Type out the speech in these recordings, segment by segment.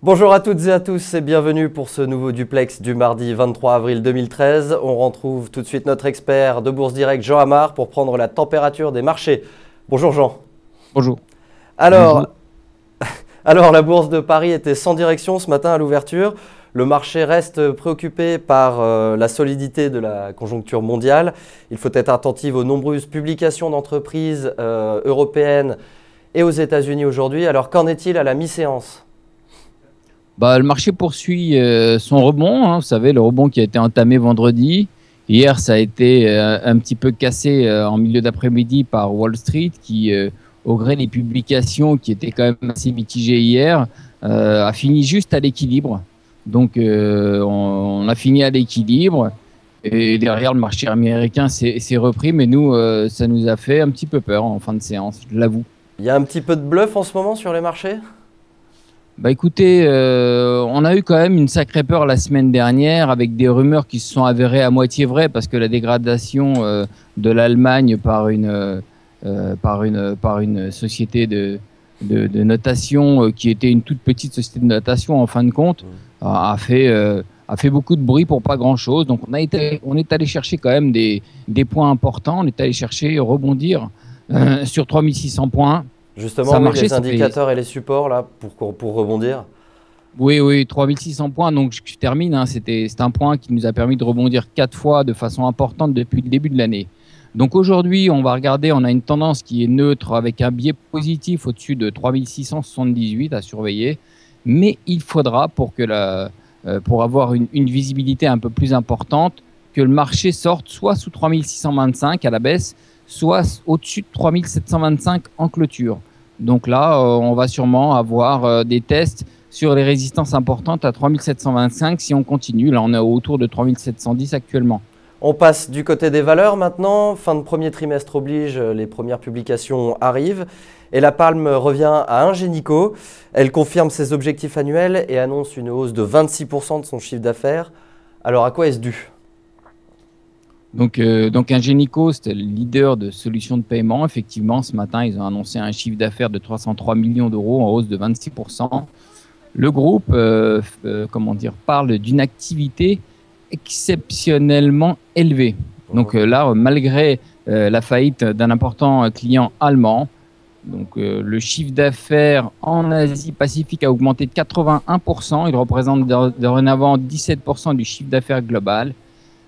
Bonjour à toutes et à tous et bienvenue pour ce nouveau duplex du mardi 23 avril 2013. On retrouve tout de suite notre expert de Bourse Direct, Jean Amar, pour prendre la température des marchés. Bonjour Jean. Bonjour. Alors, la Bourse de Paris était sans direction ce matin à l'ouverture. Le marché reste préoccupé par la solidité de la conjoncture mondiale. Il faut être attentif aux nombreuses publications d'entreprises européennes et aux États-Unis aujourd'hui. Alors, qu'en est-il à la mi-séance ? Le marché poursuit son rebond, hein. Vous savez, le rebond qui a été entamé vendredi. Hier, ça a été un petit peu cassé en milieu d'après-midi par Wall Street qui, au gré des publications qui étaient quand même assez mitigées hier, a fini juste à l'équilibre. Donc, on a fini à l'équilibre. Et derrière, le marché américain s'est repris. Mais nous, ça nous a fait un petit peu peur en fin de séance, je l'avoue. Il y a un petit peu de bluff en ce moment sur les marchés ? Écoutez, on a eu quand même une sacrée peur la semaine dernière avec des rumeurs qui se sont avérées à moitié vraies parce que la dégradation de l'Allemagne par une société de notation qui était une toute petite société de notation en fin de compte a fait beaucoup de bruit pour pas grand-chose. Donc on est allé chercher quand même des points importants. On est allé chercher rebondir sur 3600 points. Justement, oui, les indicateurs et les supports là, pour rebondir. Oui, 3600 points. Donc, je termine. Hein, c'est un point qui nous a permis de rebondir 4 fois de façon importante depuis le début de l'année. Donc, aujourd'hui, on va regarder, on a une tendance qui est neutre avec un biais positif au-dessus de 3678 à surveiller. Mais il faudra, pour avoir une visibilité un peu plus importante, que le marché sorte soit sous 3625 à la baisse, soit au-dessus de 3725 en clôture. Donc là, on va sûrement avoir des tests sur les résistances importantes à 3725 si on continue. Là, on est autour de 3710 actuellement. On passe du côté des valeurs maintenant. Fin de premier trimestre oblige, les premières publications arrivent. Et la palme revient à Ingenico. Elle confirme ses objectifs annuels et annonce une hausse de 26% de son chiffre d'affaires. Alors, à quoi est-ce dû ? Donc Ingenico, c'était le leader de solutions de paiement. Effectivement, ce matin, ils ont annoncé un chiffre d'affaires de 303 millions d'euros en hausse de 26%. Le groupe parle d'une activité exceptionnellement élevée. Donc là, malgré la faillite d'un important client allemand, le chiffre d'affaires en Asie-Pacifique a augmenté de 81%. Il représente dorénavant 17% du chiffre d'affaires global.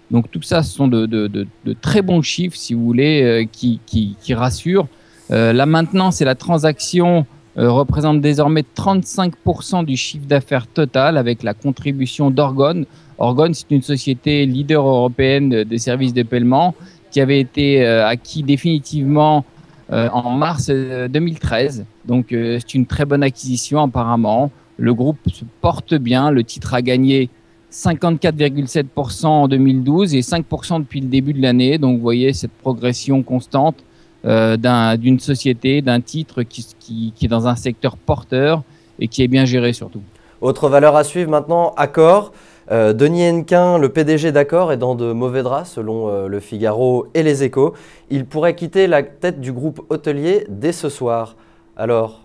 Donc tout ça, ce sont de très bons chiffres, si vous voulez, qui rassurent. Là maintenant, c'est la transaction représente désormais 35% du chiffre d'affaires total avec la contribution d'Orgon. Orgon, c'est une société leader européenne des services de paiement qui avait été acquis définitivement en mars 2013. Donc c'est une très bonne acquisition apparemment. Le groupe se porte bien, le titre a gagné 54,7% en 2012 et 5% depuis le début de l'année. Donc, vous voyez cette progression constante d'une société, d'un titre qui est dans un secteur porteur et qui est bien géré surtout. Autre valeur à suivre maintenant, Accor. Denis Hennequin, le PDG d'Accor, est dans de mauvais draps selon Le Figaro et Les Échos. Il pourrait quitter la tête du groupe hôtelier dès ce soir. Alors,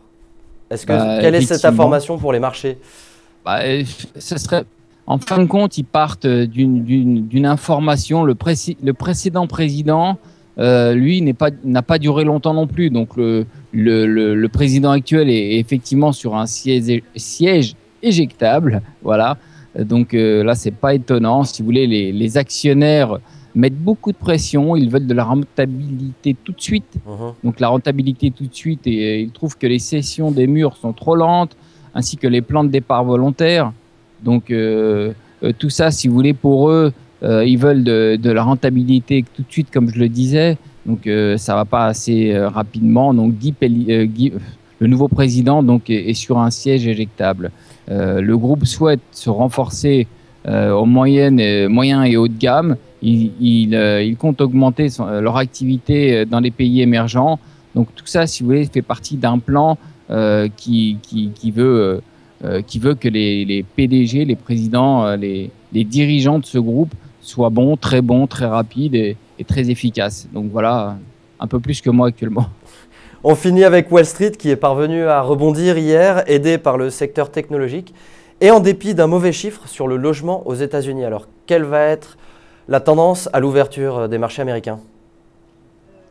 quelle est cette information pour les marchés ? Ce serait... En fin de compte, ils partent d'une information. Le précédent président, lui, n'a pas duré longtemps non plus. Donc, le président actuel est effectivement sur un siège éjectable. Voilà. Donc là, c'est pas étonnant. Si vous voulez, les actionnaires mettent beaucoup de pression. Ils veulent de la rentabilité tout de suite. Donc, la rentabilité tout de suite. Et ils trouvent que les cessions des murs sont trop lentes, ainsi que les plans de départ volontaires. Donc, tout ça, si vous voulez, pour eux, ils veulent de la rentabilité tout de suite, comme je le disais. Donc, ça ne va pas assez rapidement. Donc, le nouveau président est sur un siège éjectable. Le groupe souhaite se renforcer au moyen et haut de gamme. Ils comptent augmenter leur activité dans les pays émergents. Donc, tout ça, si vous voulez, fait partie d'un plan qui veut que les PDG, les présidents, les dirigeants de ce groupe soient bons, très rapides et très efficaces. Donc voilà, un peu plus que moi actuellement. On finit avec Wall Street qui est parvenu à rebondir hier, aidé par le secteur technologique. et en dépit d'un mauvais chiffre sur le logement aux États-Unis. Alors, quelle va être la tendance à l'ouverture des marchés américains?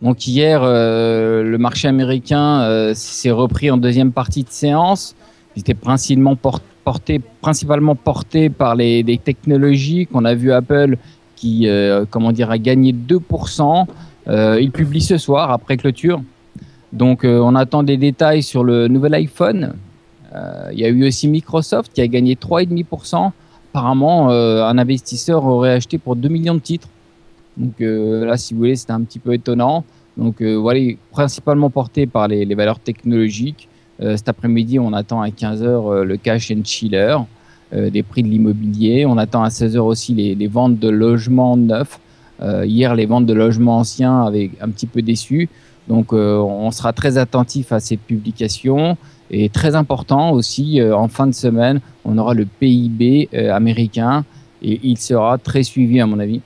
Donc hier, le marché américain s'est repris en deuxième partie de séance. Il était principalement porté par des technologies qu'on a vu Apple qui a gagné 2%. Il publie ce soir après clôture. Donc on attend des détails sur le nouvel iPhone. Il y a eu aussi Microsoft qui a gagné 3,5%. Apparemment, un investisseur aurait acheté pour 2 millions de titres. Donc là, si vous voulez, c'était un petit peu étonnant. Donc voilà, principalement porté par les valeurs technologiques. Cet après-midi, on attend à 15h le cash and chiller des prix de l'immobilier. On attend à 16h aussi les ventes de logements neufs. Hier, les ventes de logements anciens avaient un petit peu déçu. Donc on sera très attentif à ces publications. Et très important aussi, en fin de semaine, on aura le PIB américain et il sera très suivi à mon avis.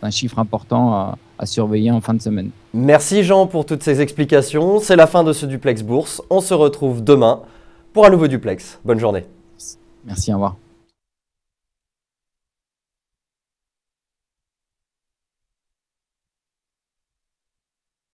Un chiffre important à surveiller en fin de semaine. Merci Jean pour toutes ces explications. C'est la fin de ce Duplex Bourse. On se retrouve demain pour un nouveau Duplex. Bonne journée. Merci, au revoir.